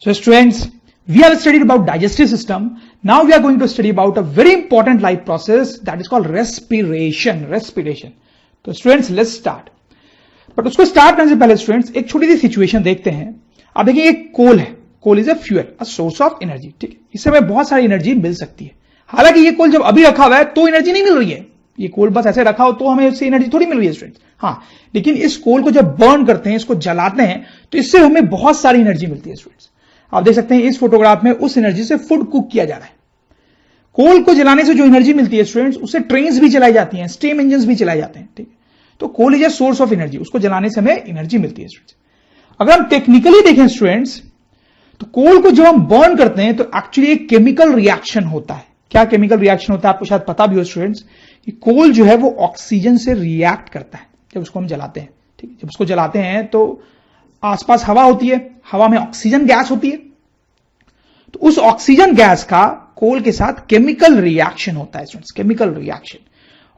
So students, we have studied about digestive system. Now we are going to study about a very important life process that is called respiration. Respiration. तो students let's start. But उसको start करने से पहले students एक छोटी सी situation देखते हैं. आप देखिए एक कोल है. Coal is a fuel, a source of energy. ठीक है, इससे हमें बहुत सारी एनर्जी मिल सकती है. हालांकि ये कोल जब अभी रखा हुआ है तो एनर्जी नहीं मिल रही है. ये कोल बस ऐसे रखा हो तो हमें इससे एनर्जी थोड़ी मिल रही है स्टूडेंट्स. हाँ, लेकिन इस कोल को जब बर्न करते हैं, इसको जलाते हैं, तो इससे हमें बहुत सारी एनर्जी मिलती है स्टूडेंट्स. आप देख सकते हैं इस फोटोग्राफ में उस एनर्जी से फूड कुक किया जा रहा है. कोल को जलाने से जो एनर्जी मिलती है स्टूडेंट्स, उससे ट्रेन्स भी चलाई जाती हैं, स्टीम इंजन भी चलाए जाते हैं. ठीक है, तो coal is a source of energy. उसको जलाने से हमें एनर्जी मिलती है स्टूडेंट्स. अगर हम टेक्निकली देखें स्टूडेंट्स, तो कोल को जब हम बर्न करते हैं तो एक्चुअली एक केमिकल रिएक्शन होता है. क्या केमिकल रिएक्शन होता है आपको शायद पता भी हो स्टूडेंट्स, कि कोल जो है वो ऑक्सीजन से रिएक्ट करता है जब उसको हम जलाते हैं. ठीक है, जब उसको जलाते हैं तो आसपास हवा होती है, हवा में ऑक्सीजन गैस होती है. तो उस ऑक्सीजन गैस का कोल के साथ केमिकल रिएक्शन होता है स्टूडेंट्स, केमिकल रिएक्शन,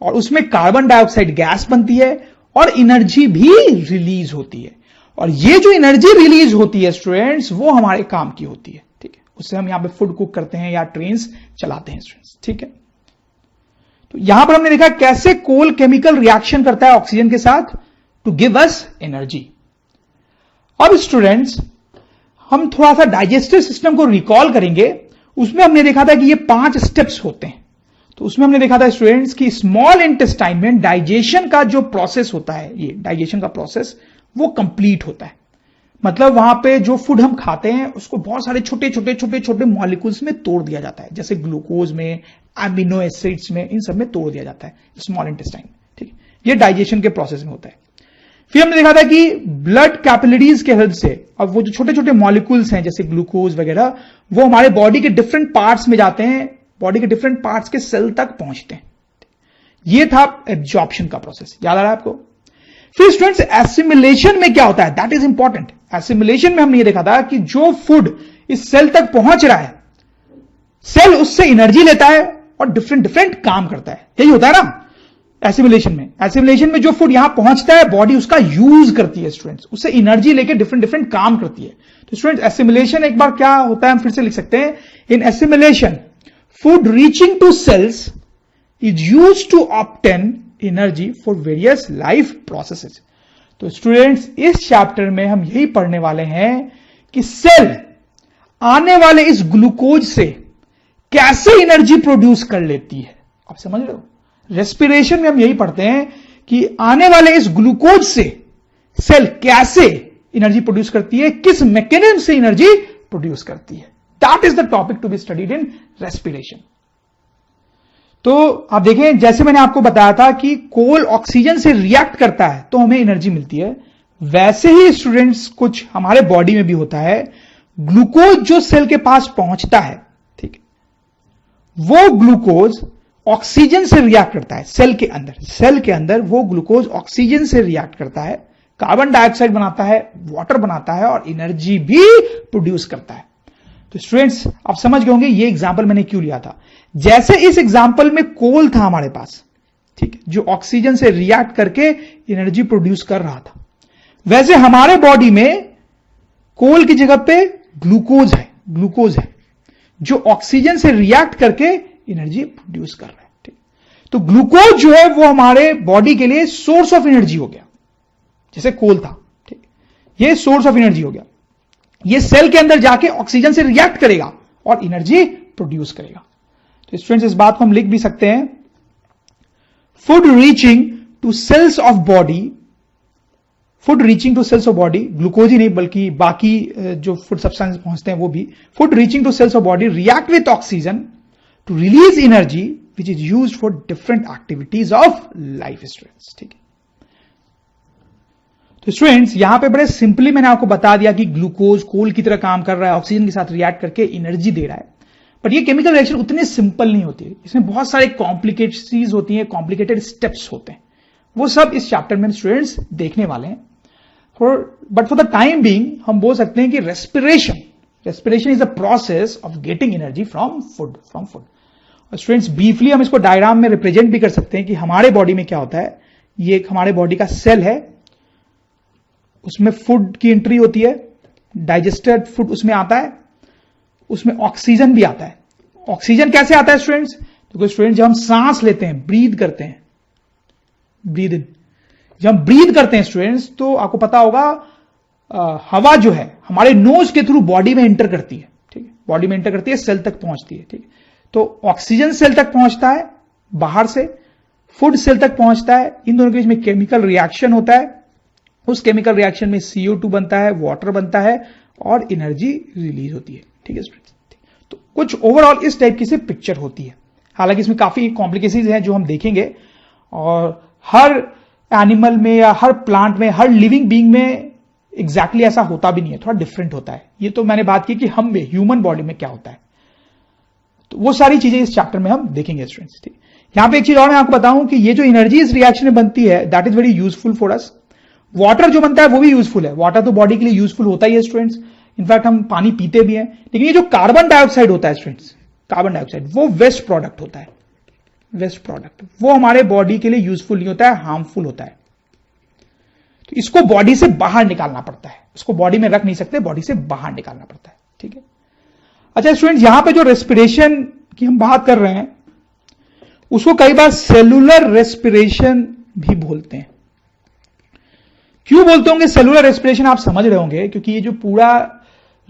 और उसमें कार्बन डाइऑक्साइड गैस बनती है और एनर्जी भी रिलीज होती है. और ये जो एनर्जी रिलीज होती है स्टूडेंट्स, वो हमारे काम की होती है. ठीक है, उससे हम यहां पे फूड कुक करते हैं या ट्रेन्स चलाते हैं स्टूडेंट्स. ठीक है, तो यहां पर हमने देखा कैसे कोल केमिकल रिएक्शन करता है ऑक्सीजन के साथ टू गिव अस एनर्जी. अब स्टूडेंट्स हम थोड़ा सा डाइजेस्टिव सिस्टम को रिकॉल करेंगे. उसमें हमने देखा था कि ये 5 स्टेप्स होते हैं. तो उसमें हमने देखा था स्टूडेंट्स कि स्मॉल इंटेस्टाइन में डाइजेशन का जो प्रोसेस होता है, ये डाइजेशन का प्रोसेस वो कंप्लीट होता है. मतलब वहां पे जो फूड हम खाते हैं उसको बहुत सारे छोटे छोटे छोटे छोटे मॉलिक्यूल्स में तोड़ दिया जाता है, जैसे ग्लूकोज में, एमिनो एसिड्स में, इन सब में तोड़ दिया जाता है स्मॉल इंटेस्टाइन. ठीक है, ये डाइजेशन के प्रोसेस में होता है. फिर हमने देखा था कि ब्लड कैपिलरीज के हेल्प से अब वो जो छोटे छोटे मॉलिक्यूल्स हैं जैसे ग्लूकोज वगैरह, वो हमारे बॉडी के डिफरेंट पार्ट्स में जाते हैं, बॉडी के डिफरेंट पार्ट्स के सेल तक पहुंचते हैं. ये था एब्जॉर्प्शन का प्रोसेस. याद आ रहा है आपको? फिर स्टूडेंट्स एसिमिलेशन में क्या होता है, दैट इज इंपॉर्टेंट. एसिमिलेशन में हमने ये देखा था कि जो फूड इस सेल तक पहुंच रहा है, सेल उससे एनर्जी लेता है और डिफरेंट डिफरेंट काम करता है. यही होता है ना एसिमिलेशन में. एसिमिलेशन में जो फूड यहां पहुंचता है, बॉडी उसका यूज करती है स्टूडेंट्स, उससे एनर्जी लेके डिफरेंट डिफरेंट काम करती है. तो स्टूडेंट्स एसिमिलेशन एक बार क्या होता है हम फिर से लिख सकते हैं. In assimilation food reaching to cells is used to obtain energy for various life processes. तो स्टूडेंट्स इस चैप्टर में हम यही पढ़ने वाले हैं कि सेल आने वाले इस ग्लूकोज से कैसे एनर्जी प्रोड्यूस कर लेती है. आप समझ रहे हो? रेस्पिरेशन में हम यही पढ़ते हैं कि आने वाले इस ग्लूकोज से सेल कैसे एनर्जी प्रोड्यूस करती है, किस मैकेनिज्म से एनर्जी प्रोड्यूस करती है. That is the topic to be studied in respiration. तो आप देखें, जैसे मैंने आपको बताया था कि कोल ऑक्सीजन से रिएक्ट करता है तो हमें एनर्जी मिलती है, वैसे ही स्टूडेंट्स कुछ हमारे बॉडी में भी होता है. ग्लूकोज जो सेल के पास पहुंचता है, ठीक है, वो ग्लूकोज ऑक्सीजन से रिएक्ट करता है सेल के अंदर. सेल के अंदर वो ग्लूकोज ऑक्सीजन से रिएक्ट करता है, कार्बन डाइऑक्साइड बनाता है, वाटर बनाता है और एनर्जी भी प्रोड्यूस करता है. तो स्टूडेंट्स आप समझ गए होंगे ये एग्जांपल मैंने क्यों लिया था. जैसे इस एग्जांपल में कोल था हमारे पास, ठीक है, जो ऑक्सीजन से रिएक्ट करके एनर्जी प्रोड्यूस कर रहा था, वैसे हमारे बॉडी में कोल की जगह पे ग्लूकोज है जो ऑक्सीजन से रिएक्ट करके एनर्जी प्रोड्यूस कर रहा है. ठीक, तो ग्लूकोज जो है वो हमारे बॉडी के लिए सोर्स ऑफ एनर्जी हो गया, जैसे कोल था. ठीक, ये सोर्स ऑफ एनर्जी हो गया. ये सेल के अंदर जाके ऑक्सीजन से रिएक्ट करेगा और एनर्जी प्रोड्यूस करेगा. तो स्टूडेंट्स इस बात को हम लिख भी सकते हैं, food reaching to cells of body, food reaching to cells of body, glucose ही नहीं बल्कि बाकी जो फूड सब्सटेंस पहुंचते हैं वो भी, food reaching to cells of body react with oxygen to release energy which is used for different activities of life. Students ठीक है, तो स्टूडेंट्स यहां पे बड़े सिंपली मैंने आपको बता दिया कि ग्लूकोज कोल की तरह काम कर रहा है, ऑक्सीजन के साथ रिएक्ट करके एनर्जी दे रहा है. बट ये केमिकल रिएक्शन उतनी सिंपल नहीं होती है, इसमें बहुत सारे कॉम्प्लिकेशंस होती हैं, कॉम्प्लिकेटेड स्टेप्स होते हैं. वो सब इस चैप्टर में स्टूडेंट्स देखने वाले हैं. But for the time being हम बोल सकते हैं कि respiration is the process of getting energy from food. Students briefly हम इसको डायग्राम में रिप्रेजेंट भी कर सकते हैं कि हमारे बॉडी में क्या होता है. ये एक हमारे बॉडी का सेल है, उसमें फूड की एंट्री होती है, डाइजेस्टेड फूड उसमें आता है, उसमें ऑक्सीजन भी आता है। ऑक्सीजन कैसे आता है स्टूडेंट्स? देखो स्टूडेंट, जब हम सांस लेते हैं, ब्रीद करते हैं, ब्रीद इन, जब हम ब्रीद करते हैं स्टूडेंट्स, तो आपको पता होगा हवा जो है हमारे नोज के थ्रू बॉडी में एंटर करती है, ठीक है, बॉडी में एंटर करती है, सेल तक पहुंचती है, ठीक है। तो ऑक्सीजन सेल तक पहुंचता है बाहर से, फूड सेल तक पहुंचता है, इन दोनों के बीच में केमिकल रिएक्शन होता है, उस केमिकल रिएक्शन में CO2 बनता है, वाटर बनता है और एनर्जी रिलीज होती है, ठीक है स्टूडेंट्स। तो कुछ ओवरऑल इस टाइप की से पिक्चर होती है। हालांकि इसमें काफी कॉम्प्लिकेशंस हैं जो हम देखेंगे, और हर एनिमल में या हर प्लांट में, हर लिविंग बीइंग में एग्जैक्टली ऐसा होता भी नहीं है, थोड़ा डिफरेंट होता है। ये तो मैंने बात की कि हम में, ह्यूमन बॉडी में क्या होता है, तो वो सारी चीजें इस चैप्टर में हम देखेंगे स्टूडेंट्स, ठीक। यहां पे एक चीज और मैं आपको बताऊं कि ये जो एनर्जी इस रिएक्शन में बनती है, that is very useful for us. Water जो बनता है वो भी यूजफुल है, वाटर तो बॉडी के लिए यूजफुल होता ही है स्टूडेंट्स, इनफैक्ट हम पानी पीते भी हैं। लेकिन ये जो कार्बन डाइऑक्साइड होता है स्टूडेंट्स, कार्बन डाइऑक्साइड वो वेस्ट प्रोडक्ट होता है, वेस्ट प्रोडक्ट, वो हमारे बॉडी के लिए यूजफुल नहीं होता है, हार्मफुल होता है। तो इसको बॉडी से बाहर निकालना पड़ता है, उसको बॉडी में रख नहीं सकते, बॉडी से बाहर निकालना पड़ता है, ठीक है। अच्छा स्टूडेंट्स, यहां पे जो रेस्पिरेशन की हम बात कर रहे हैं, उसको कई बार सेलुलर रेस्पिरेशन भी बोलते हैं। क्यों बोलते होंगे सेलुलर रेस्पिरेशन, आप समझ रहे होंगे, क्योंकि ये जो पूरा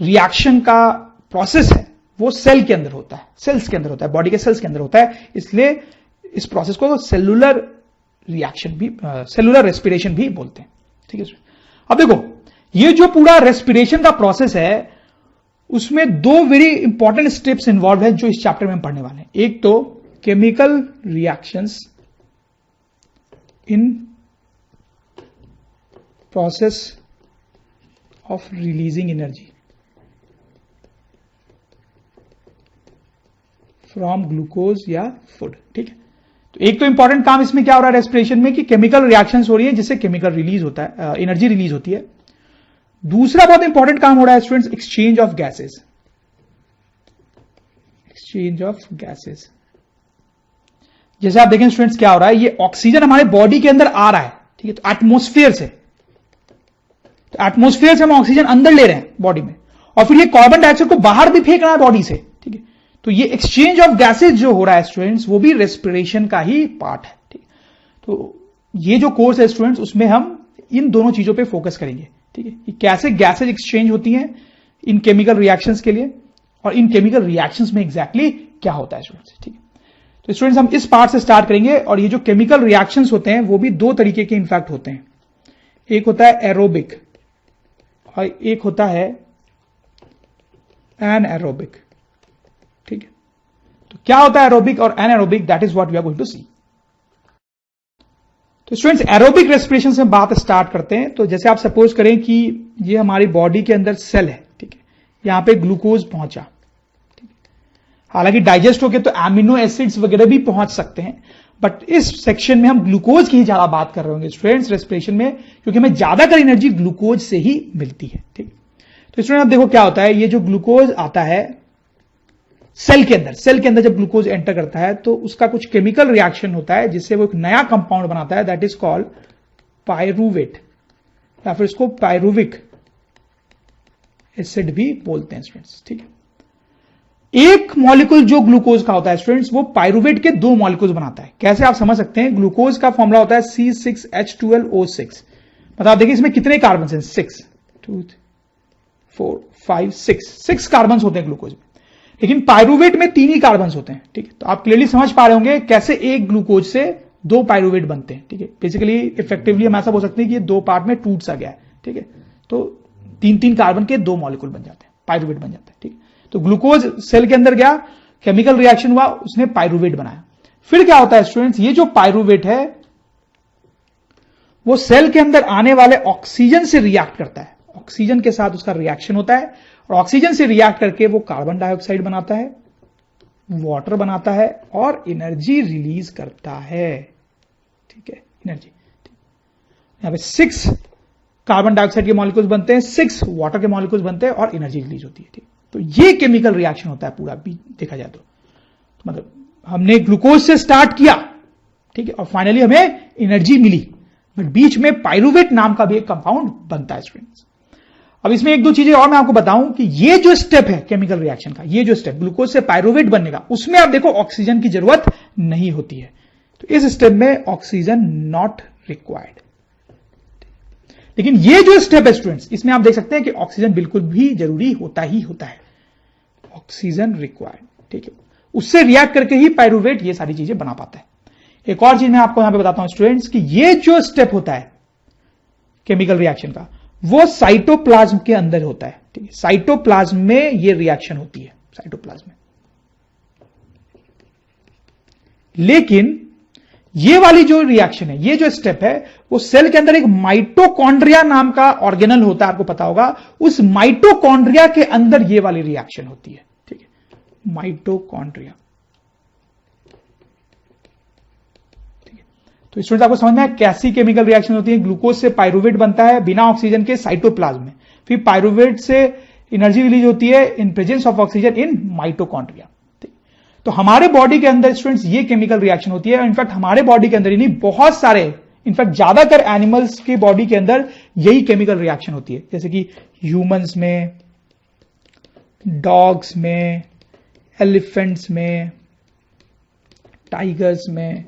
रिएक्शन का प्रोसेस है वो सेल के अंदर होता है, सेल्स के अंदर होता है, बॉडी के सेल्स के अंदर होता है, इसलिए इस प्रोसेस को सेलुलर रिएक्शन भी, सेलुलर रेस्पिरेशन भी बोलते हैं, ठीक है। अब देखो, ये जो पूरा रेस्पिरेशन का प्रोसेस है, उसमें दो वेरी इंपॉर्टेंट स्टेप्स इन्वॉल्व है जो इस चैप्टर में हम पढ़ने वाले हैं। एक तो chemical reactions in process of releasing energy from glucose या फूड, ठीक है। तो एक तो इंपॉर्टेंट काम इसमें क्या हो रहा है रेस्पिरेशन में, कि केमिकल रिएक्शंस हो रही है जिससे केमिकल रिलीज होता है, एनर्जी रिलीज होती है। दूसरा बहुत इंपॉर्टेंट काम हो रहा है students, exchange of gases, exchange of gases. जैसे आप देखें स्टूडेंट्स, क्या हो रहा है, ये ऑक्सीजन हमारे बॉडी के अंदर आ रहा है, ठीक है, तो एटमोस्फेयर से, तो एटमोस्फेयर से हम ऑक्सीजन अंदर ले रहे हैं बॉडी में, और फिर ये कार्बन डाइऑक्साइड को बाहर भी फेंक रहा है बॉडी से, ठीक है। तो ये एक्सचेंज ऑफ गैसेस जो हो रहा है स्टूडेंट्स, वो भी रेस्पिरेशन का ही पार्ट है, ठीक। तो ये जो कोर्स है स्टूडेंट्स, उसमें हम इन दोनों चीजों पे फोकस करेंगे, ठीक है, कि कैसे गैसेज एक्सचेंज होती हैं इन केमिकल रिएक्शंस के लिए, और इन केमिकल रिएक्शंस में एग्जैक्टली क्या होता है स्टूडेंट्स, ठीक है। तो स्टूडेंट्स, हम इस पार्ट से स्टार्ट करेंगे, और ये जो केमिकल रिएक्शंस होते हैं वो भी दो तरीके के इनफैक्ट होते हैं। एक होता है एरोबिक और एक होता है एनएरोबिक, ठीक है। तो क्या होता है एरोबिक और anaerobic, that is what we are going to see. तो स्टूडेंट्स, एरोबिक रेस्पिरेशन से बात स्टार्ट करते हैं। तो जैसे आप सपोज करें कि ये हमारी बॉडी के अंदर सेल है, ठीक है, यहां पे ग्लूकोज पहुंचा, ठीक है। हालांकि डाइजेस्ट होके तो एमिनो एसिड्स वगैरह भी पहुंच सकते हैं, बट इस सेक्शन में हम ग्लूकोज की ही ज्यादा बात कर रहे होंगे स्टूडेंट्स रेस्पिरेशन में, क्योंकि हमें ज्यादातर एनर्जी ग्लूकोज से ही मिलती है, ठीक। तो स्टूडेंट, आप देखो क्या होता है, ये जो ग्लूकोज आता है सेल के अंदर जब ग्लूकोज एंटर करता है तो उसका कुछ केमिकल रिएक्शन होता है जिससे वो एक नया कंपाउंड बनाता है, दैट इज कॉल्ड पायरूवेट, या फिर इसको पायरूविक एसिड भी बोलते हैं स्टूडेंट्स, ठीक है। एक मॉलिक्यूल जो ग्लूकोज का होता है स्टूडेंट्स, वो पायरूवेट के दो मॉलिक्यूल्स बनाता है। कैसे आप समझ सकते हैं, ग्लूकोज का फॉर्मूला होता है C6H12O6। मतलब आप देखिए इसमें कितने कार्बन हैं, 6 2 4 5 6 कार्बन होते हैं ग्लूकोज में, लेकिन पायरूवेट में 3 ही कार्बन होते हैं, ठीक है। तो आप क्लियरली समझ पा रहे होंगे कैसे एक ग्लूकोज से 2 पायरूवेट बनते हैं, ठीक है। बेसिकली इफेक्टिवली हम ऐसा बोल सकते हैं कि ये 2 पार्ट में टूट सा गया है, ठीक है। तो 3 कार्बन के 2 मॉलिक्यूल बन जाते हैं, पायरूवेट बन जाता है, ठीक है। तो ग्लूकोज सेल के अंदर गया, केमिकल रिएक्शन हुआ, उसने पायरूवेट बनाया। फिर क्या होता है स्टूडेंट्स, ये जो पायरूवेट है वो सेल के अंदर आने वाले ऑक्सीजन से रिएक्ट करता है, ऑक्सीजन के साथ उसका रिएक्शन होता है, और ऑक्सीजन से रिएक्ट करके वो कार्बन डाइऑक्साइड बनाता है, वाटर बनाता है और एनर्जी रिलीज करता है, ठीक है, एनर्जी। यहां पे 6 कार्बन डाइऑक्साइड के मॉलिक्यूल्स बनते हैं, 6 वाटर के मॉलिक्यूल्स बनते हैं और एनर्जी रिलीज होती है, ठीक। तो ये केमिकल रिएक्शन होता है पूरा देखा जाए तो मतलब हमने ग्लूकोज से स्टार्ट किया, ठीक है, और फाइनली हमें एनर्जी मिली, बट बीच में पायरूवेट नाम का भी एक कंपाउंड बनता है स्टूडेंट्स। अब इसमें एक दो चीजें और मैं आपको बताऊं कि ये जो स्टेप है केमिकल रिएक्शन का, ये जो स्टेप ग्लूकोज से पायरुवेट बनने का, उसमें आप देखो ऑक्सीजन की जरूरत नहीं होती है। तो इस स्टेप में ऑक्सीजन नॉट रिक्वायर्ड। लेकिन ये जो स्टेप है स्टूडेंट्स, इसमें आप देख सकते हैं कि ऑक्सीजन बिल्कुल भी जरूरी होता ही होता है, ऑक्सीजन रिक्वायर्ड। ठीक है, उससे रिएक्ट करके ही पायरुवेट ये सारी चीजें बना पाता है। एक और चीज मैं आपको यहां पे बताता हूं स्टूडेंट्स कि ये जो स्टेप होता है केमिकल रिएक्शन का, वो साइटोप्लाज्म के अंदर होता है। ठीक है, साइटोप्लाज्म में ये रिएक्शन होती है, साइटोप्लाज्म में। लेकिन ये वाली जो रिएक्शन है, ये जो स्टेप है, वो सेल के अंदर एक माइटोकॉन्ड्रिया नाम का ऑर्गेनल होता है, आपको पता होगा। उस माइटोकॉन्ड्रिया के अंदर ये वाली रिएक्शन होती है। ठीक है, माइटोकॉन्ड्रिया। ठीक है, तो स्टूडेंट आपको समझ में है कैसी केमिकल रिएक्शन होती है। ग्लूकोज से पायरुवेट बनता है बिना ऑक्सीजन के साइटोप्लाज्म में, फिर पायरुवेट से एनर्जी रिलीज होती है in presence of oxygen in mitochondria. तो हमारे बॉडी के अंदर स्टूडेंट्स ये केमिकल रिएक्शन होती है। इनफैक्ट हमारे बॉडी के अंदर ही नहीं, बहुत सारे, इनफैक्ट ज्यादातर एनिमल्स के बॉडी के अंदर यही केमिकल रिएक्शन होती है, जैसे कि ह्यूमंस में, डॉग्स में, एलिफेंट्स में, टाइगर्स में,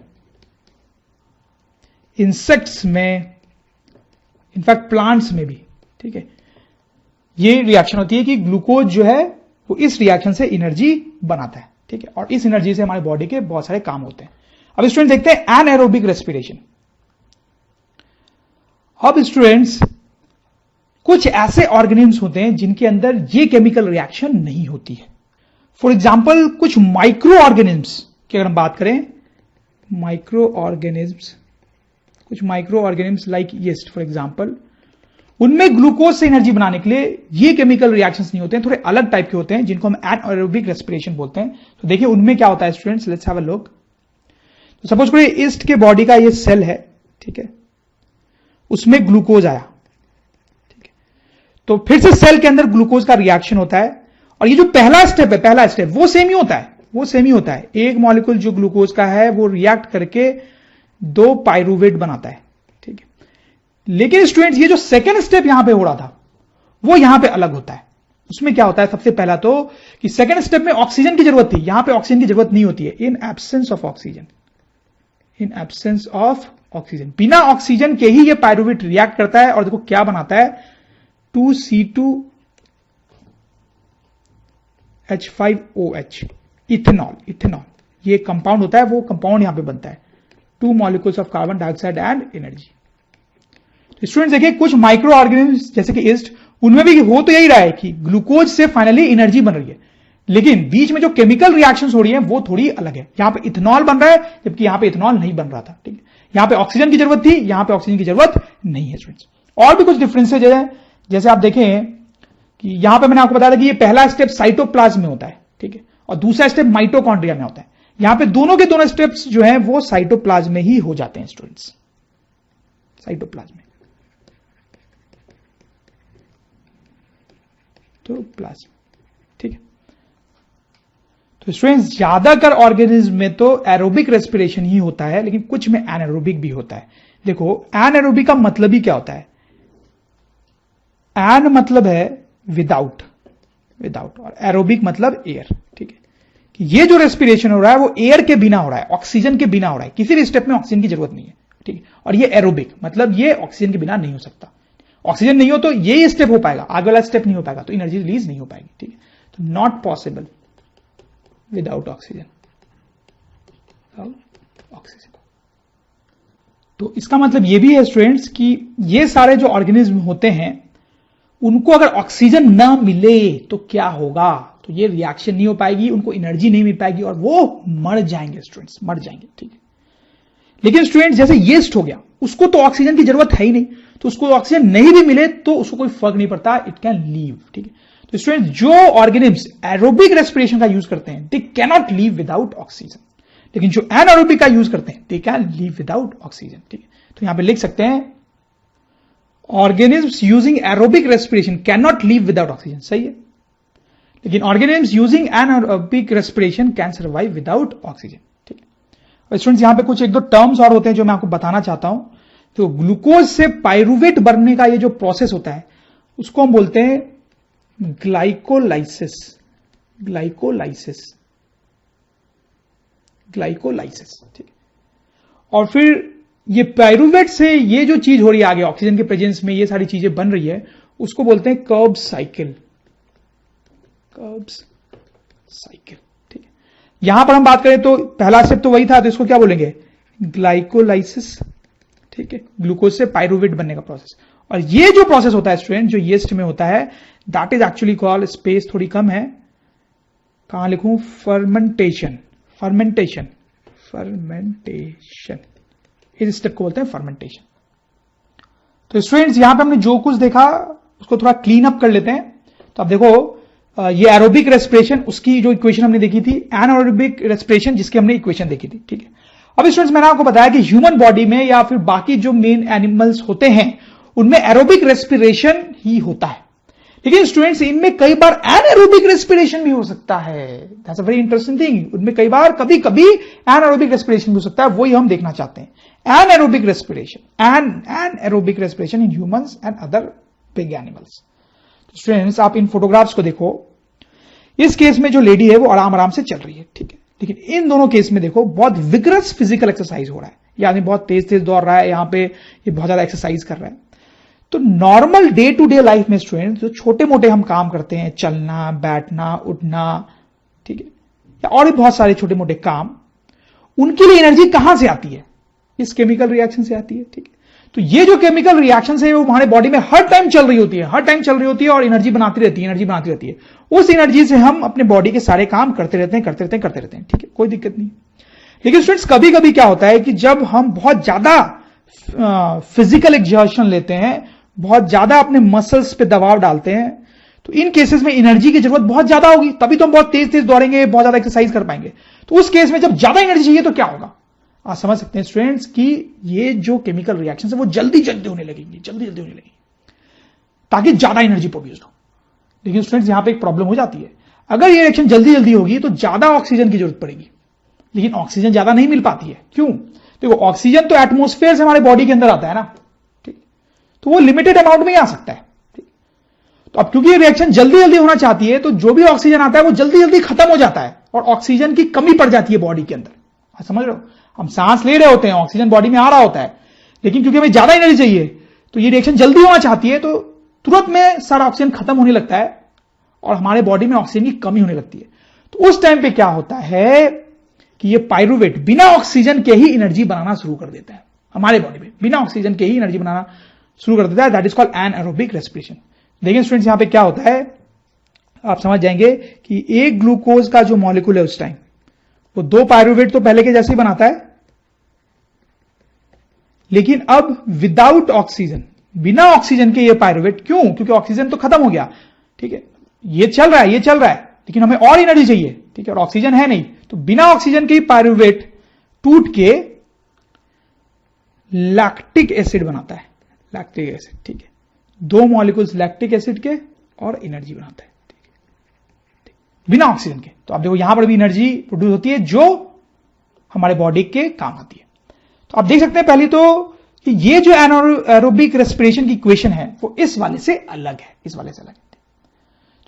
इंसेक्ट्स में, इनफैक्ट प्लांट्स में भी। ठीक है, ये रिएक्शन होती है कि ग्लूकोज जो है वो इस रिएक्शन से एनर्जी बनाता है। ठीक है, और इस एनर्जी से हमारे बॉडी के बहुत सारे काम होते हैं। अब स्टूडेंट देखते हैं एनएरोबिक रेस्पिरेशन। अब स्टूडेंट्स कुछ ऐसे ऑर्गेनिज्म्स होते हैं जिनके अंदर ये केमिकल रिएक्शन नहीं होती है। फॉर एग्जांपल कुछ माइक्रो ऑर्गेनिज्म्स की अगर हम बात करें, माइक्रो ऑर्गेनिज्म्स, कुछ micro organisms like yeast for example, उनमें ग्लूकोज से एनर्जी बनाने के लिए ये केमिकल रिएक्शंस नहीं होते हैं, थोड़े अलग टाइप के होते हैं जिनको हम एनएरोबिक रेस्पिरेशन बोलते हैं। तो देखिए उनमें क्या होता है students, let's have a look. तो सपोज करिए ईस्ट के बॉडी का ये सेल है, ठीक है, उसमें ग्लूकोज आया। ठीक है, तो फिर से सेल के अंदर ग्लूकोज का रिएक्शन होता है, और ये जो पहला स्टेप है, पहला स्टेप वो सेम ही होता है, वो सेम ही होता है। एक मॉलिक्यूल जो ग्लूकोज का है वो रिएक्ट करके 2 पायरुवेट बनाता है। लेकिन स्टूडेंट्स ये जो सेकेंड स्टेप यहां पे हो रहा था वो यहां पे अलग होता है। उसमें क्या होता है, सबसे पहला तो कि सेकेंड स्टेप में ऑक्सीजन की जरूरत थी, यहां पे ऑक्सीजन की जरूरत नहीं होती है। In absence of oxygen, in absence of oxygen, बिना ऑक्सीजन के ही ये पायरुवेट रिएक्ट करता है और देखो क्या बनाता है, 2C2H5OH, इथेनॉल। इथेनॉल ये कंपाउंड होता है, वो कंपाउंड यहां पे बनता है, 2 molecules of carbon dioxide and energy. Students देखिए कुछ माइक्रो ऑर्गेनिज्म जैसे कि ईस्ट, उनमें भी हो तो यही रहा है कि ग्लूकोज से फाइनली एनर्जी बन रही है, लेकिन बीच में जो केमिकल रिएक्शंस हो रही हैं वो थोड़ी अलग है। यहां पे इथेनॉल बन रहा है जबकि यहां पे इथेनॉल नहीं बन रहा था। ठीक है, यहां पे ऑक्सीजन की जरूरत थी, यहां पे ऑक्सीजन की जरूरत नहीं है स्टूडेंट्स। और भी कुछ डिफरेंसेज है, जैसे आप देखें कि यहां पे मैंने आपको बताया था कि ये पहला स्टेप साइटोप्लाज्म में होता है, ठीक है, और दूसरा स्टेप माइटोकॉन्ड्रिया में होता है। यहां पे दोनों के दोनों स्टेप्स जो है वो साइटोप्लाज्म में ही हो जाते हैं स्टूडेंट्स, साइटोप्लाज्म में। तो प्लाज्मा, ठीक है। तो स्टूडेंट्स ज्यादातर ऑर्गेनिज्म में तो एरोबिक रेस्पिरेशन ही होता है, लेकिन कुछ में एनारोबिक भी होता है। देखो एनारोबिक का मतलब ही क्या होता है, एन मतलब है विदाउट, विदाउट, और एरोबिक मतलब एयर। ठीक है, कि ये जो रेस्पिरेशन हो रहा है वो एयर के बिना हो रहा है, ऑक्सीजन के बिना हो रहा है, किसी भी स्टेप में ऑक्सीजन की जरूरत नहीं है। ठीक है, और ये एरोबिक मतलब ये ऑक्सीजन के बिना नहीं हो सकता। ऑक्सीजन नहीं हो तो ये स्टेप हो पाएगा, आगे वाला स्टेप नहीं हो पाएगा, तो एनर्जी रिलीज नहीं हो पाएगी। ठीक है, तो not possible without oxygen, oxygen. तो इसका मतलब ये भी है स्टूडेंट्स कि ये सारे जो ऑर्गेनिज्म होते हैं उनको अगर ऑक्सीजन ना मिले तो क्या होगा, तो ये रिएक्शन नहीं हो पाएगी, उनको एनर्जी नहीं मिल पाएगी और वो मर जाएंगे स्टूडेंट्स, मर जाएंगे। ठीक है, लेकिन स्टूडेंट्स जैसे यीस्ट हो गया, उसको तो ऑक्सीजन की जरूरत है ही नहीं, तो उसको ऑक्सीजन नहीं भी मिले तो उसको कोई फर्क नहीं पड़ता, इट कैन लीव। ठीक है, तो स्टूडेंट्स जो ऑर्गेनिम्स एरोबिक रेस्पिरेशन का यूज करते हैं they can not leave without oxygen, लेकिन जो एनारोबिक का यूज करते हैं they can leave without oxygen. ठीक है, तो यहां पे लिख सकते हैं organisms using aerobic respiration can not leave without oxygen, सही है, लेकिन organisms using anaerobic respiration can survive without oxygen. ठीक है, और स्टूडेंट्स यहां पे कुछ एक दो टर्म्स और होते हैं जो मैं आपको बताना चाहता हूं। तो ग्लूकोज से पायरुवेट बनने का ये जो प्रोसेस होता है उसको हम बोलते हैं ग्लाइकोलाइसिस। ग्लाइकोलाइसिस, ग्लाइकोलाइसिस, ठीक। और फिर ये पायरूवेट से ये जो चीज हो रही है आगे ऑक्सीजन के प्रेजेंस में ये सारी चीजें बन रही है, उसको बोलते हैं कर्ब्स साइकिल। कर्ब्स साइकिल, ठीक है। यहां पर हम बात करें तो पहला स्टेप तो वही था, तो इसको क्या बोलेंगे? ग्लाइकोलाइसिस, ठीक है। ग्लूकोज से पायरूवेट बनने का प्रोसेस। और ये जो प्रोसेस होता है स्टूडेंट, जो यीस्ट में होता है, that is actually called, space थोड़ी कम है, कहां लिखूं? फर्मेंटेशन। फर्मेंटेशन, फर्मेंटेशन, इस स्टेप को बोलते हैं फर्मेंटेशन। तो स्टूडेंट्स यहां पे हमने जो कुछ देखा उसको थोड़ा क्लीन अप कर लेते हैं। तो अब देखो ये एरोबिक रेस्पिरेशन, उसकी जो इक्वेशन हमने देखी थी, एनारोबिक रेस्पिरेशन जिसकी हमने इक्वेशन देखी थी, ठीक है। अब स्टूडेंट्स मैंने आपको बताया कि ह्यूमन बॉडी में या फिर बाकी जो मेन एनिमल्स होते हैं उनमें एरोबिक रेस्पिरेशन ही होता है, लेकिन स्टूडेंट्स इनमें कई बार एनारोबिक रेस्पिरेशन भी हो सकता है। That's a very interesting thing. उनमें कई बार कभी कभी एनारोबिक रेस्पिरेशन भी हो सकता है, वही हम देखना चाहते हैं। Anaerobic respiration, anaerobic respiration in humans and other big animals. Students आप इन फोटोग्राफ्स को देखो, इस केस में जो लेडी है वो आराम आराम से चल रही है, ठीक है। लेकिन इन दोनों केस में देखो बहुत विग्रस फिजिकल एक्सरसाइज हो रहा है, ये आदमी बहुत तेज तेज दौड़ रहा है, यहां पे ये बहुत ज्यादा एक्सरसाइज कर रहा है। तो normal day to day life में स्टूडेंट जो छोटे मोटे हम काम करते हैं, चलना, बैठना, उठना, ठीक है, या और भी बहुत सारे छोटे मोटे काम, उनके लिए एनर्जी कहां से आती है? इस केमिकल रिएक्शन से आती है, ठीक है। तो ये जो केमिकल रिएक्शन है वो हमारे बॉडी में हर टाइम चल रही होती है, हर टाइम चल रही होती है और एनर्जी बनाती रहती है, एनर्जी बनाती रहती है। उस एनर्जी से हम अपने बॉडी के सारे काम करते रहते हैं, ठीक है, कोई दिक्कत नहीं। लेकिन स्टूडेंट्स कभी कभी क्या होता है कि जब हम बहुत ज्यादा फिजिकल एक्सर्शन लेते हैं, बहुत ज्यादा अपने मसल्स पे दबाव डालते हैं, तो इन केसेस में एनर्जी की जरूरत बहुत ज्यादा होगी, तभी तो हम बहुत तेज तेज दौड़ेंगे, बहुत ज्यादा एक्सरसाइज कर पाएंगे। तो उस केस में जब ज्यादा एनर्जी चाहिए तो क्या होगा? आप समझ सकते हैं स्टूडेंट्स कि ये जो केमिकल रिएक्शन है वो जल्दी जल्दी होने लगेंगी, ताकि ज्यादा एनर्जी प्रोड्यूस हो। लेकिन स्टूडेंट्स यहां पे एक प्रॉब्लम हो जाती है, अगर ये रिएक्शन जल्दी जल्दी होगी तो ज्यादा ऑक्सीजन की जरूरत पड़ेगी, लेकिन ऑक्सीजन ज्यादा नहीं मिल पाती है। क्यों? देखो ऑक्सीजन तो एटमॉस्फेयर से हमारे बॉडी के अंदर आता है ना, ठीक, तो वो लिमिटेड अमाउंट में ही आ सकता है, ठीक। तो अब क्योंकि ये रिएक्शन जल्दी जल्दी होना चाहती है, तो जो भी ऑक्सीजन आता है वो जल्दी जल्दी खत्म हो जाता है और ऑक्सीजन की कमी पड़ जाती है बॉडी के अंदर। आप समझ रहे हो? हम सांस ले रहे होते हैं, ऑक्सीजन बॉडी में आ रहा होता है, लेकिन क्योंकि हमें ज्यादा एनर्जी चाहिए तो ये रिएक्शन जल्दी होना चाहती है, तो तुरंत में सारा ऑक्सीजन खत्म होने लगता है और हमारे बॉडी में ऑक्सीजन की कमी होने लगती है। तो उस टाइम पे क्या होता है कि ये पायरूवेट बिना ऑक्सीजन के ही एनर्जी बनाना शुरू कर देता है, हमारे बॉडी में बिना ऑक्सीजन के ही एनर्जी बनाना शुरू कर देता है। That is called anaerobic respiration. देखिए स्टूडेंट्स यहां पे क्या होता है, आप समझ जाएंगे कि एक ग्लूकोज का जो मॉलिक्यूल है उस टाइम वो दो पायरूवेट तो पहले के जैसे ही बनाता है, लेकिन अब विदाउट ऑक्सीजन, बिना ऑक्सीजन के ये पायरूवेट, क्यों? क्योंकि ऑक्सीजन तो खत्म हो गया, ठीक है, ये चल रहा है, लेकिन हमें और एनर्जी चाहिए, ठीक है, और ऑक्सीजन है नहीं, तो बिना ऑक्सीजन के पायरूवेट टूट के लैक्टिक एसिड बनाता है, लैक्टिक एसिड, ठीक है, दो मॉलिक्यूल्स लैक्टिक एसिड के और एनर्जी बनाता है, ठीक, बिना ऑक्सीजन के। तो आप देखो यहां पर भी एनर्जी प्रोड्यूस होती है जो हमारे बॉडी के काम आती है। तो आप देख सकते हैं पहले तो कि ये जो एनारोबिक रेस्पिरेशन की इक्वेशन है वो इस वाले से अलग है, इस वाले से अलग है।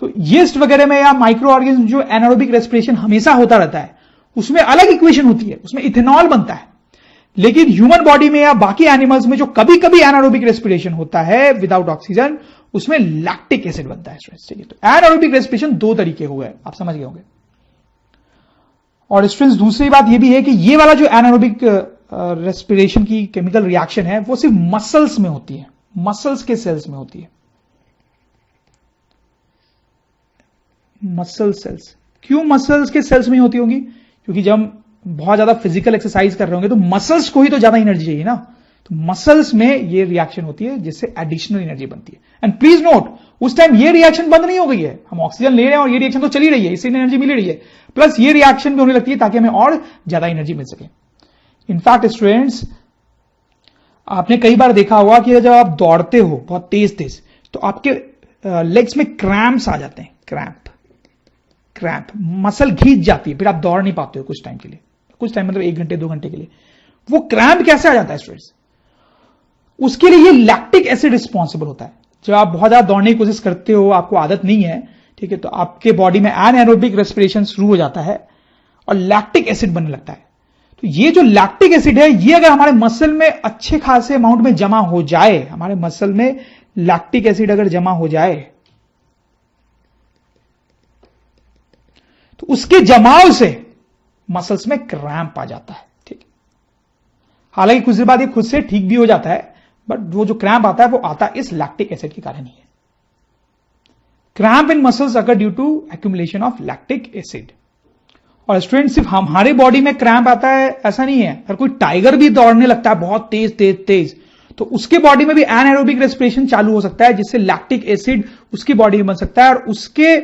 तो यीस्ट वगैरह में या माइक्रो ऑर्गेनिज्म जो एनारोबिक रेस्पिरेशन हमेशा होता रहता है, उसमें अलग इक्वेशन होती है, उसमें इथेनॉल बनता है। लेकिन ह्यूमन बॉडी में या बाकी एनिमल्स में जो कभी कभी एनारोबिक रेस्पिरेशन होता है विदाउट ऑक्सीजन, उसमें लैक्टिक एसिड बनता है। ठीक है, तो एनारोबिक रेस्पिरेशन दो तरीके हो गए, आप समझ गए होंगे। और स्टूडेंट्स दूसरी बात यह भी है कि ये वाला जो एनारोबिक रेस्पिरेशन की केमिकल रिएक्शन है वो सिर्फ मसल्स में होती है, मसल्स के सेल्स में होती है, मसल सेल्स। क्यों मसल्स के सेल्स में होती होगी? क्योंकि जब हम बहुत ज्यादा फिजिकल एक्सरसाइज कर रहे होंगे तो मसल्स को ही तो ज्यादा एनर्जी चाहिए ना, तो मसल्स में ये रिएक्शन होती है जिससे एडिशनल एनर्जी बनती है। एंड प्लीज नोट, उस टाइम ये रिएक्शन बंद नहीं हो गई है, हम ऑक्सीजन ले रहे हैं और ये रिएक्शन तो चली रही है, इससे एनर्जी मिल रही है, प्लस ये रिएक्शन भी होने लगती है ताकि हमें और ज्यादा एनर्जी मिल सके। इनफैक्ट स्टूडेंट्स आपने कई बार देखा होगा कि जब आप दौड़ते हो बहुत तेज तेज तो आपके लेग्स में क्रैम्प्स आ जाते हैं, क्रैम्प, मसल खींच जाती है, फिर आप दौड़ नहीं पाते हो कुछ टाइम के लिए, कुछ टाइम मतलब 1 घंटे 2 घंटे के लिए। वो क्रैम्प कैसे आ जाता है स्टूडेंट्स? उसके लिए ये लैक्टिक एसिड रिस्पॉन्सिबल होता है। जब आप बहुत ज्यादा दौड़ने की कोशिश करते हो, आपको आदत नहीं है, ठीक है, तो आपके बॉडी में एनाएरोबिक रेस्पिरेशन शुरू हो जाता है और लैक्टिक एसिड बनने लगता है। तो ये जो लैक्टिक एसिड है, ये अगर हमारे मसल में अच्छे खासे अमाउंट में जमा हो जाए, हमारे मसल में लैक्टिक एसिड अगर जमा हो जाए, तो उसके जमाव से मसल्स में क्रैम्प आ जाता है। ठीक, हालांकि कुछ देर बाद ये खुद से ठीक भी हो जाता है, बट वो जो क्रैम्प आता है वो आता इस लैक्टिक एसिड के कारण ही है। क्रैम्प इन मसल्स अगर due to accumulation of lactic acid. और स्टूडेंट सिर्फ हमारे बॉडी में क्रैम्प आता है ऐसा नहीं है, अगर कोई टाइगर भी दौड़ने लगता है बहुत तेज तेज तेज, तो उसके बॉडी में भी एनाएरोबिक रेस्पिरेशन चालू हो सकता है, जिससे लैक्टिक एसिड उसकी बॉडी में बन सकता है और उसके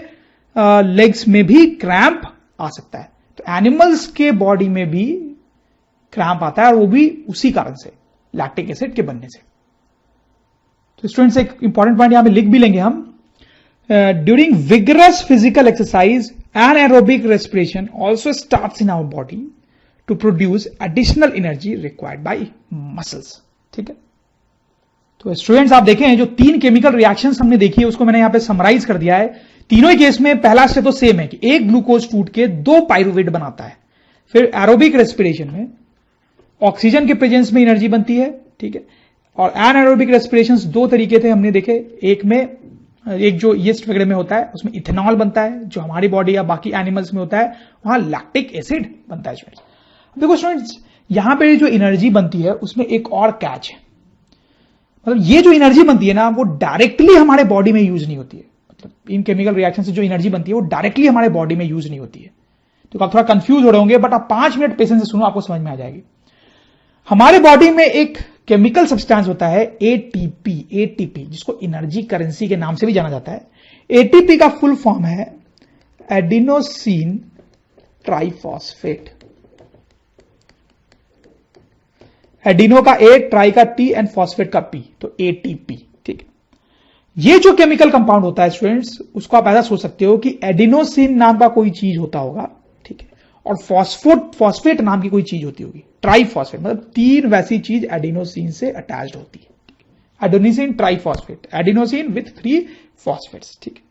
लेग्स में भी क्रैम्प आ सकता है। तो एनिमल्स के बॉडी में भी क्रैम्प आता है और वो भी उसी कारण से, लैक्टिक एसिड के बनने से। तो स्टूडेंट्स एक इंपॉर्टेंट पॉइंट यहां पे लिख भी लेंगे हम, during vigorous physical exercise anaerobic respiration also starts in our body to produce additional energy required by muscles। ठीक है, तो स्टूडेंट्स आप देखें जो 3 केमिकल रिएक्शंस हमने देखी है उसको मैंने यहां पे समराइज कर दिया है। तीनों ही केस में पहला स्टेप तो सेम है कि एक ग्लूकोज टूट के 2 पायरुवेट बनाता है। फिर एरोबिक रेस्पिरेशन में ऑक्सीजन के प्रेजेंस में एनर्जी बनती है। ठीक है, और एनाएरोबिक रेस्पिरेशन 2 तरीके थे हमने देखे, एक जो यीस्ट वगैरह में होता है उसमें इथेनॉल बनता है, जो हमारी बॉडी या बाकी एनिमल्स में होता है वहां लैक्टिक एसिड बनता है। स्टूडेंट्स देखो स्टूडेंट्स, यहां पे जो एनर्जी बनती है उसमें एक और कैच है, मतलब ये जो एनर्जी बनती है ना वो डायरेक्टली हमारे बॉडी में यूज नहीं होती है। मतलब इन केमिकल रिएक्शन से जो एनर्जी बनती है वो डायरेक्टली हमारे बॉडी में यूज नहीं होती है। तो आप थोड़ा कंफ्यूज हो रहे होंगे, बट आप 5 मिनट पेशेंस से सुनो, आपको समझ में आ जाएगी। हमारे बॉडी में एक केमिकल सब्सटेंस होता है एटीपी, जिसको एनर्जी करेंसी के नाम से भी जाना जाता है। एटीपी का फुल फॉर्म है एडिनोसिन ट्राइफॉस्फेट। एडिनो का ए, ट्राई का टी एंड फॉस्फेट का पी, तो एटीपी। ठीक है, ये जो केमिकल कंपाउंड होता है स्टूडेंट्स, उसको आप ऐसा सोच सकते हो कि एडिनोसिन नाम का कोई चीज होता होगा, ठीक है, और फॉस्फेट नाम की कोई चीज होती होगी, ट्राइफॉस्फेट, मतलब 3 वैसी चीज एडिनोसिन से अटैच्ड होती है। Adenosine triphosphate, adenosine with 3 phosphates. ठीक है,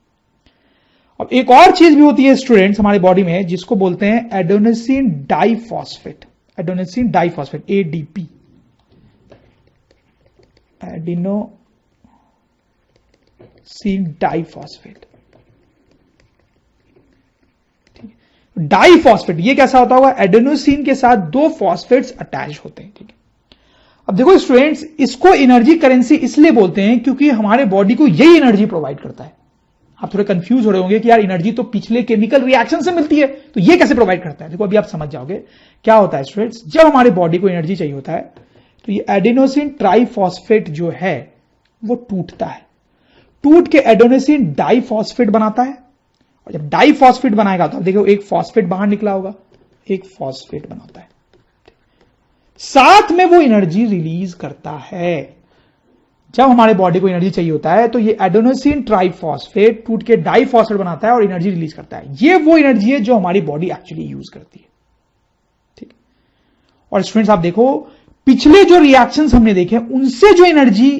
अब एक और चीज भी होती है स्टूडेंट्स हमारी बॉडी में जिसको बोलते हैं adenosine diphosphate. Adenosine diphosphate, ADP, adenosine diphosphate. Diphosphate ये कैसा होता होगा, एडेनोसिन के साथ 2 फॉस्फेट्स अटैच होते हैं। ठीक है, अब देखो स्टूडेंट्स, इसको एनर्जी करेंसी इसलिए बोलते हैं क्योंकि हमारे बॉडी को यही एनर्जी प्रोवाइड करता है। आप थोड़े कंफ्यूज हो रहे होंगे कि यार एनर्जी तो पिछले केमिकल रिएक्शन से मिलती है, तो ये कैसे प्रोवाइड करता है। देखो अभी आप समझ जाओगे क्या होता है स्टूडेंट्स। जब हमारे बॉडी को एनर्जी चाहिए होता है तो ये एडेनोसिन ट्राइफॉस्फेट जो है वो टूटता है, टूट के एडेनोसिन डाइफॉस्फेट बनाता है। और जब डाइफॉस्फेट बनाएगा तो आप देखो एक फॉस्फेट बाहर निकला होगा, एक फॉस्फेट बनाता है, साथ में वो एनर्जी रिलीज करता है। जब हमारे बॉडी को एनर्जी चाहिए होता है तो ये एडेनोसिन ट्राइफॉस्फेट टूट के डाइफॉस्फेट बनाता है और एनर्जी रिलीज करता है। ये वो एनर्जी है जो हमारी बॉडी एक्चुअली यूज करती है। ठीक, और स्टूडेंट्स आप देखो पिछले जो रिएक्शंस हमने देखे उनसे जो एनर्जी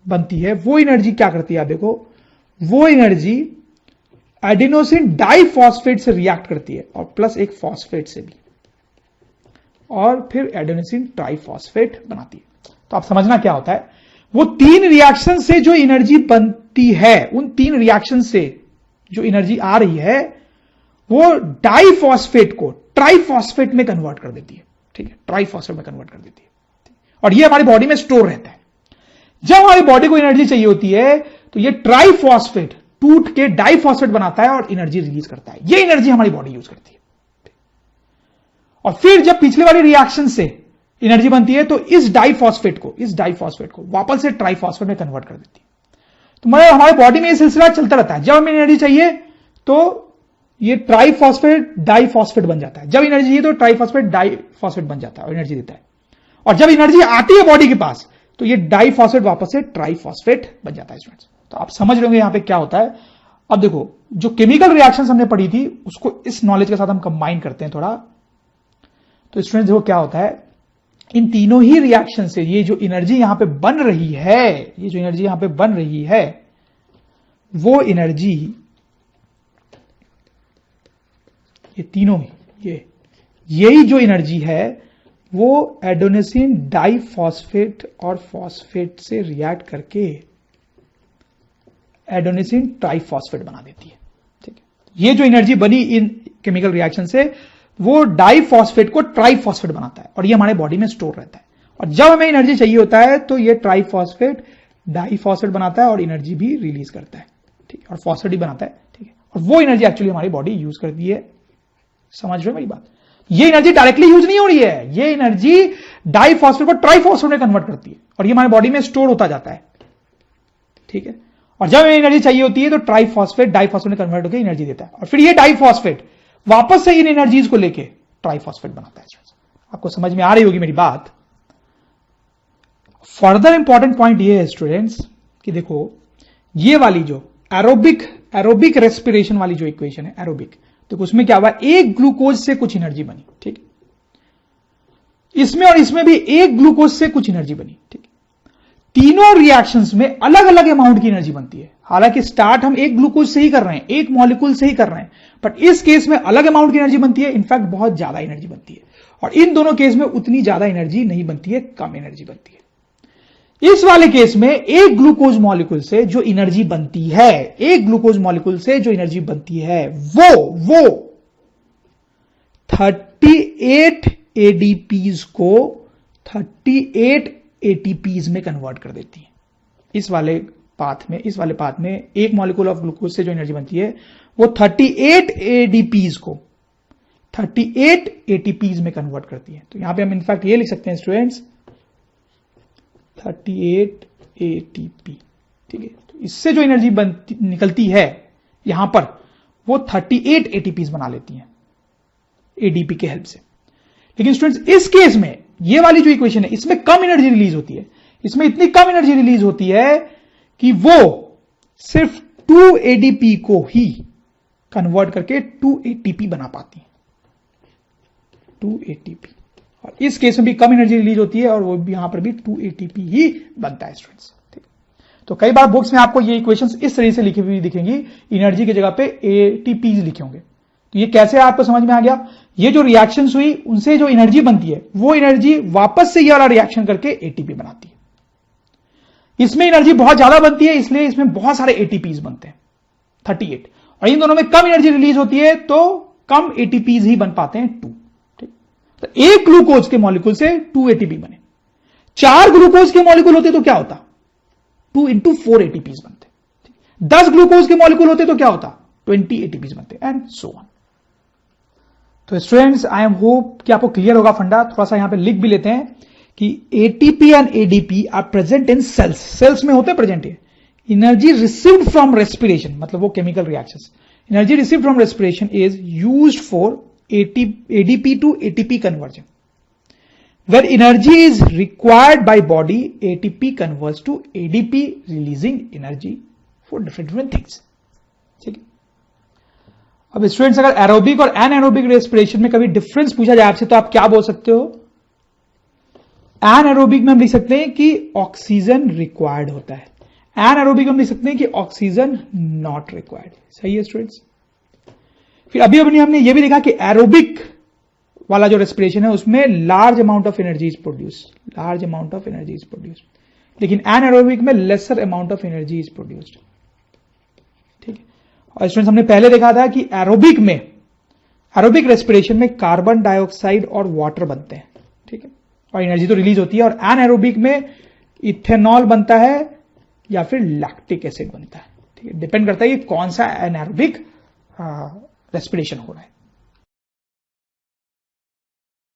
बनती है वो एनर्जी क्या करती है, आप देखो वो एनर्जी एडिनोसिन डाइफॉस्फेट से रिएक्ट करती है और प्लस एक फॉस्फेट से भी, और फिर एडिनोसिन ट्राइफॉस्फेट बनाती है। तो आप समझना क्या होता है, वो 3 रिएक्शन से जो एनर्जी बनती है, उन 3 रिएक्शन से जो एनर्जी आ रही है वो डाइफॉस्फेट को ट्राइफॉस्फेट में कन्वर्ट कर देती है। ठीक है, ट्राइफॉस्फेट में कन्वर्ट कर देती है और ये हमारी बॉडी में स्टोर रहता है। जब हमारी बॉडी को एनर्जी चाहिए होती है तो ये ट्राइफॉस्फेट टूट के डाइफॉस्फेट बनाता है और एनर्जी रिलीज करता है। ये एनर्जी हमारी बॉडी यूज करती है। और फिर जब पिछले वाली रिएक्शन से एनर्जी बनती है तो इस डाइफॉस्फेट को वापस से ट्राइफॉस्फेट में कन्वर्ट कर देती है। तो मतलब हमारी बॉडी में ये सिलसिला चलता रहता है। जब हमें एनर्जी चाहिए तो ये ट्राइफॉस्फेट डाइफॉस्फेट बन जाता है, जब एनर्जी चाहिए तो ट्राइफॉस्फेट डाइफॉस्फेट बन जाता है और एनर्जी देता है। और जब एनर्जी आती है बॉडी के पास तो ये डाइफॉस्फेट वापस से ट्राइफॉस्फेट बन जाता है स्टूडेंट्स। तो आप समझ रहे होंगे यहां पे क्या होता है। अब देखो जो केमिकल रिएक्शंस हमने पढ़ी थी उसको इस नॉलेज के साथ हम कंबाइन करते हैं थोड़ा। तो स्टूडेंट्स देखो क्या होता है, इन तीनों ही रिएक्शन से ये जो एनर्जी यहां पे बन रही है, ये जो एनर्जी यहां पे बन रही है, वो एनर्जी, ये तीनों ही, यही जो एनर्जी है वो एडेनोसिन डाइफॉस्फेट और फॉस्फेट से रिएक्ट करके एडेनोसिन ट्राइफॉस्फेट बना देती है। ठीक है, ये जो एनर्जी बनी इन केमिकल रिएक्शन से वो डाइफॉस्फेट को ट्राइफॉस्फेट बनाता है और ये हमारे बॉडी में स्टोर रहता है। और जब हमें एनर्जी चाहिए होता है तो ये ट्राइफॉस्फेट डाइफॉस्फेट बनाता है और एनर्जी भी रिलीज करता है। ठीक है, और फॉस्फेट भी बनाता है। ठीक है, और वो एनर्जी एक्चुअली हमारी बॉडी यूज करती है। समझ रहे हो मेरी बात? ये एनर्जी डायरेक्टली यूज नहीं हो रही है, ये एनर्जी डाइफॉस्फेट को ट्राइफॉस्फेट में कन्वर्ट करती है और ये हमारे बॉडी में स्टोर होता जाता है। ठीक है, और जब एनर्जी चाहिए होती है तो ट्राइफॉस्फेट डाइफॉस्फेट में कन्वर्ट होकर एनर्जी देता है और फिर ये डाइफॉस्फेट वापस से इन एनर्जीज को लेके ट्राइफॉस्फेट बनाता है। आपको समझ में आ रही होगी मेरी बात? फर्दर इंपॉर्टेंट पॉइंट ये है स्टूडेंट्स कि देखो ये वाली जो एरोबिक रेस्पिरेशन वाली जो इक्वेशन है एरोबिक, तो उसमें क्या हुआ, एक ग्लूकोज से कुछ एनर्जी बनी। ठीक, इसमें और इसमें भी एक ग्लूकोज से कुछ एनर्जी बनी। ठीक, तीनों रिएक्शंस में अलग अलग अमाउंट की एनर्जी बनती है। हालांकि स्टार्ट हम एक ग्लूकोज से ही कर रहे हैं, एक मॉलिक्यूल से ही कर रहे हैं, बट इस केस में अलग अमाउंट की एनर्जी बनती है। इनफैक्ट बहुत ज्यादा एनर्जी बनती है और इन दोनों केस में उतनी ज्यादा एनर्जी नहीं बनती है, कम एनर्जी बनती है। इस वाले केस में एक ग्लूकोज मॉलिक्यूल से जो एनर्जी बनती है, एक ग्लूकोज मॉलिक्यूल से जो एनर्जी बनती है वो 38 एडीपीज को 38 एटीपीज में कन्वर्ट कर देती है। इस वाले पाथ में एक मॉलिक्यूल ऑफ ग्लूकोज से जो एनर्जी बनती है वो 38 एडीपीज को 38 एटीपीज में कन्वर्ट करती है। तो यहां पे हम इनफैक्ट ये लिख सकते हैं स्टूडेंट्स 38 एटीपी। ठीक है, तो इससे जो एनर्जी निकलती है यहां पर वो 38 एटीपीज बना लेती हैं एडीपी के हेल्प से। लेकिन स्टूडेंट्स इस केस में ये वाली जो इक्वेशन है इसमें कम एनर्जी रिलीज होती है, इसमें इतनी कम एनर्जी रिलीज होती है कि वो सिर्फ 2 एडीपी को ही कन्वर्ट करके 2 एटीपी बना पाती है। 2 एटीपी, और इस केस में भी कम एनर्जी रिलीज होती है और वो भी यहां पर भी 2 एटीपी ही बनता है स्टूडेंट्स। ठीक, तो कई बार बुक्स में आपको ये इक्वेशंस इस तरह से लिखी हुई दिखेंगी, एनर्जी की जगह पे एटीपीज लिखे होंगे। तो ये कैसे आपको समझ में आ गया? ये जो रिएक्शंस हुई उनसे जो एनर्जी बनती है वो एनर्जी वापस से ये वाला रिएक्शन करके एटीपी बनाती है। इसमें एनर्जी बहुत ज्यादा बनती है इसलिए इसमें बहुत सारे एटीपीज बनते हैं 38, और इन दोनों में कम एनर्जी रिलीज होती है तो कम एटीपीज ही बन पाते हैं 2। ठीक, तो एक ग्लूकोज के मॉलिक्यूल से 2 एटीपी बने। 4 ग्लूकोज के मॉलिक्यूल होते तो क्या होता? 2 into 4 एटीपीज बनते। 10 ग्लूकोज के मॉलिक्यूल होते तो क्या होता? 20 एटीपीज बनते, एंड सो ऑन। तो स्टूडेंट्स आई एम होप कि आपको क्लियर होगा फंडा। थोड़ा सा यहां पे लिख भी लेते हैं कि ATP and ADP are present in cells, cells में होते प्रेजेंट है। एनर्जी रिसीव्ड फ्रॉम रेस्पिरेशन, मतलब वो chemical reactions, energy received from respiration is used for ADP to ATP conversion. When energy is required by body, ATP converts to ADP, releasing energy for different things. ठीक है, अब students अगर aerobic और anaerobic respiration में कभी difference पूछा जाए आपसे तो आप क्या बोल सकते हो? एनएरोबिक में हम लिख सकते हैं कि ऑक्सीजन रिक्वायर्ड होता है, एनएरोबिक में हम लिख सकते हैं कि ऑक्सीजन नॉट रिक्वायर्ड। सही है स्टूडेंट्स? फिर अभी हमने ये भी देखा कि एरोबिक वाला जो रेस्पिरेशन है उसमें large amount of energy is produced, लेकिन एनएरोबिक में lesser amount of energy is produced. ठीक है, और स्टूडेंट्स हमने पहले देखा था कि एरोबिक रेस्पिरेशन में कार्बन डाइऑक्साइड और वाटर बनते हैं। ठीक है, और एनर्जी तो रिलीज होती है, और एनएरोबिक में इथेनॉल बनता है या फिर लैक्टिक एसिड बनता है। ठीक है, डिपेंड करता है कि कौन सा एनएरोबिक रेस्पिरेशन हो रहा है।